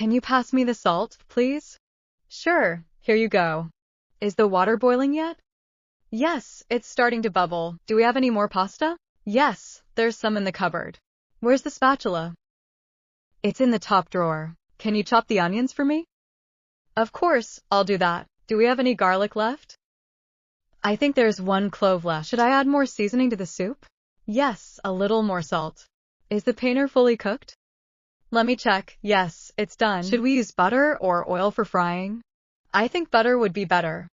Can you pass me the salt, please? Sure, here you go. Is the water boiling yet? Yes, it's starting to bubble. Do we have any more pasta? Yes, there's some in the cupboard. Where's the spatula? It's in the top drawer. Can you chop the onions for me? Of course, I'll do that. Do we have any garlic left? I think there's 1 clove left. Should I add more seasoning to the soup? Yes, a little more salt. Is the paneer fully cooked? Let me check. Yes, it's done. Should we use butter or oil for frying? I think butter would be better.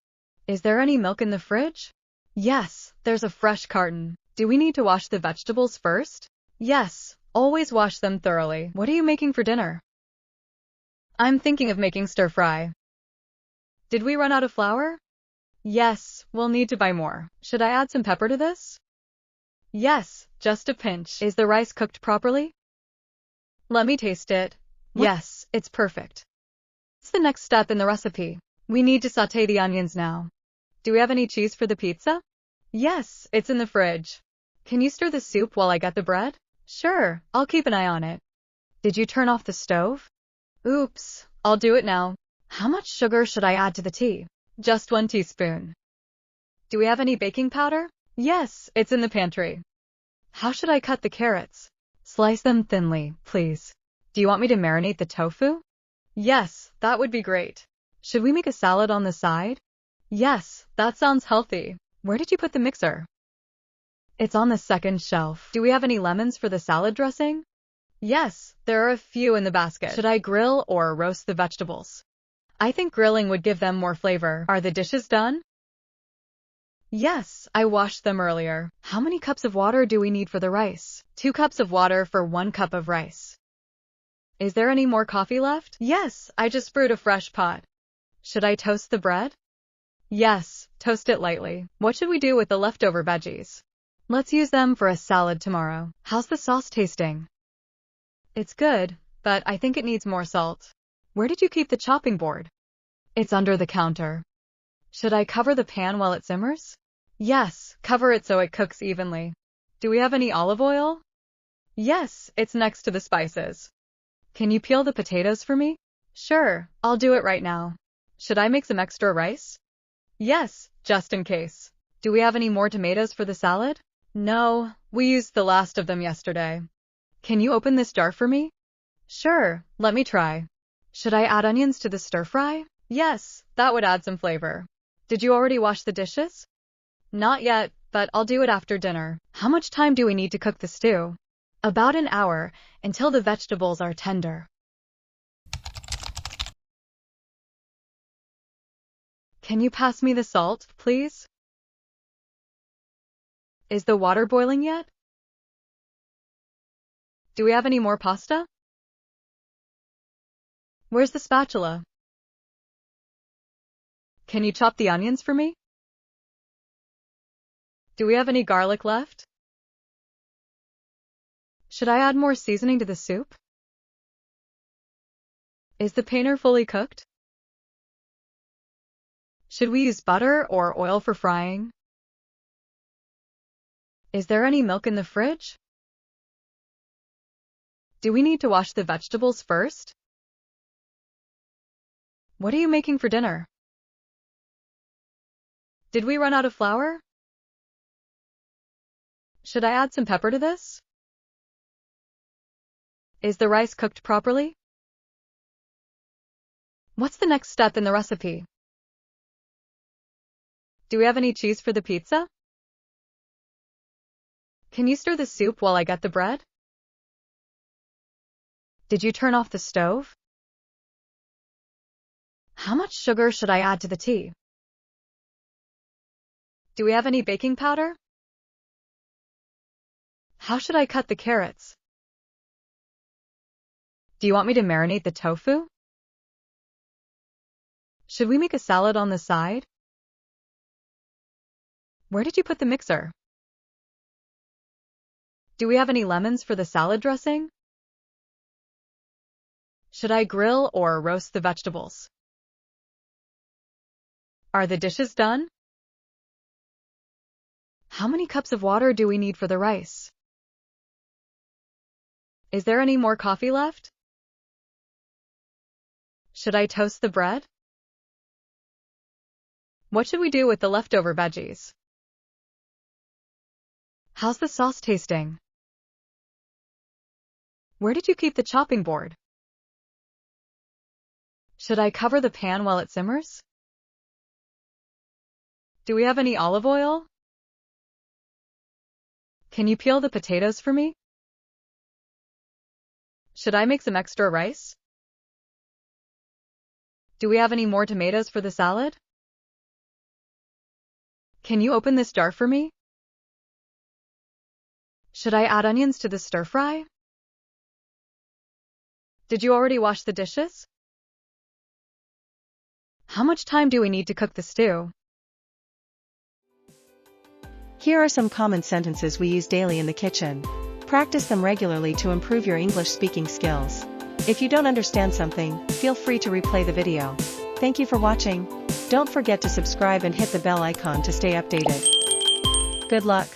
Is there any milk in the fridge? Yes, there's a fresh carton. Do we need to wash the vegetables first? Yes, always wash them thoroughly. What are you making for dinner? I'm thinking of making stir-fry. Did we run out of flour? Yes, we'll need to buy more. Should I add some pepper to this? Yes, just a pinch. Is the rice cooked properly? Let me taste it. Yes, it's perfect. What's the next step in the recipe? We need to sauté the onions now. Do we have any cheese for the pizza? Yes, it's in the fridge. Can you stir the soup while I get the bread? Sure, I'll keep an eye on it. Did you turn off the stove? Oops, I'll do it now. How much sugar should I add to the tea? Just 1 teaspoon. Do we have any baking powder? Yes, it's in the pantry. How should I cut the carrots? Slice them thinly, please. Do you want me to marinate the tofu? Yes, that would be great. Should we make a salad on the side? Yes, that sounds healthy. Where did you put the mixer? It's on the second shelf. Do we have any lemons for the salad dressing? Yes, there are a few in the basket. Should I grill or roast the vegetables? I think grilling would give them more flavor. Are the dishes done? Yes, I washed them earlier. How many cups of water do we need for the rice? 2 cups of water for 1 cup of rice. Is there any more coffee left? Yes, I just brewed a fresh pot. Should I toast the bread? Yes, toast it lightly. What should we do with the leftover veggies? Let's use them for a salad tomorrow. How's the sauce tasting? It's good, but I think it needs more salt. Where did you keep the chopping board? It's under the counter. Should I cover the pan while it simmers? Yes, cover it so it cooks evenly. Do we have any olive oil? Yes, it's next to the spices. Can you peel the potatoes for me? Sure, I'll do it right now. Should I make some extra rice? Yes, just in case. Do we have any more tomatoes for the salad? No, we used the last of them yesterday. Can you open this jar for me? Sure, let me try. Should I add onions to the stir-fry? Yes, that would add some flavor. Did you already wash the dishes? Not yet, but I'll do it after dinner. How much time do we need to cook the stew? About an hour, until the vegetables are tender. Can you pass me the salt, please? Is the water boiling yet? Do we have any more pasta? Where's the spatula? Can you chop the onions for me? Do we have any garlic left? Should I add more seasoning to the soup? Is the paneer fully cooked? Should we use butter or oil for frying? Is there any milk in the fridge? Do we need to wash the vegetables first? What are you making for dinner? Did we run out of flour? Should I add some pepper to this? Is the rice cooked properly? What's the next step in the recipe? Do we have any cheese for the pizza? Can you stir the soup while I get the bread? Did you turn off the stove? How much sugar should I add to the tea? Do we have any baking powder? How should I cut the carrots? Do you want me to marinate the tofu? Should we make a salad on the side? Where did you put the mixer? Do we have any lemons for the salad dressing? Should I grill or roast the vegetables? Are the dishes done? How many cups of water do we need for the rice? Is there any more coffee left? Should I toast the bread? What should we do with the leftover veggies? How's the sauce tasting? Where did you keep the chopping board? Should I cover the pan while it simmers? Do we have any olive oil? Can you peel the potatoes for me? Should I make some extra rice? Do we have any more tomatoes for the salad? Can you open this jar for me? Should I add onions to the stir-fry? Did you already wash the dishes? How much time do we need to cook the stew? Here are some common sentences we use daily in the kitchen. Practice them regularly to improve your English speaking skills. If you don't understand something, feel free to replay the video. Thank you for watching. Don't forget to subscribe and hit the bell icon to stay updated. Good luck!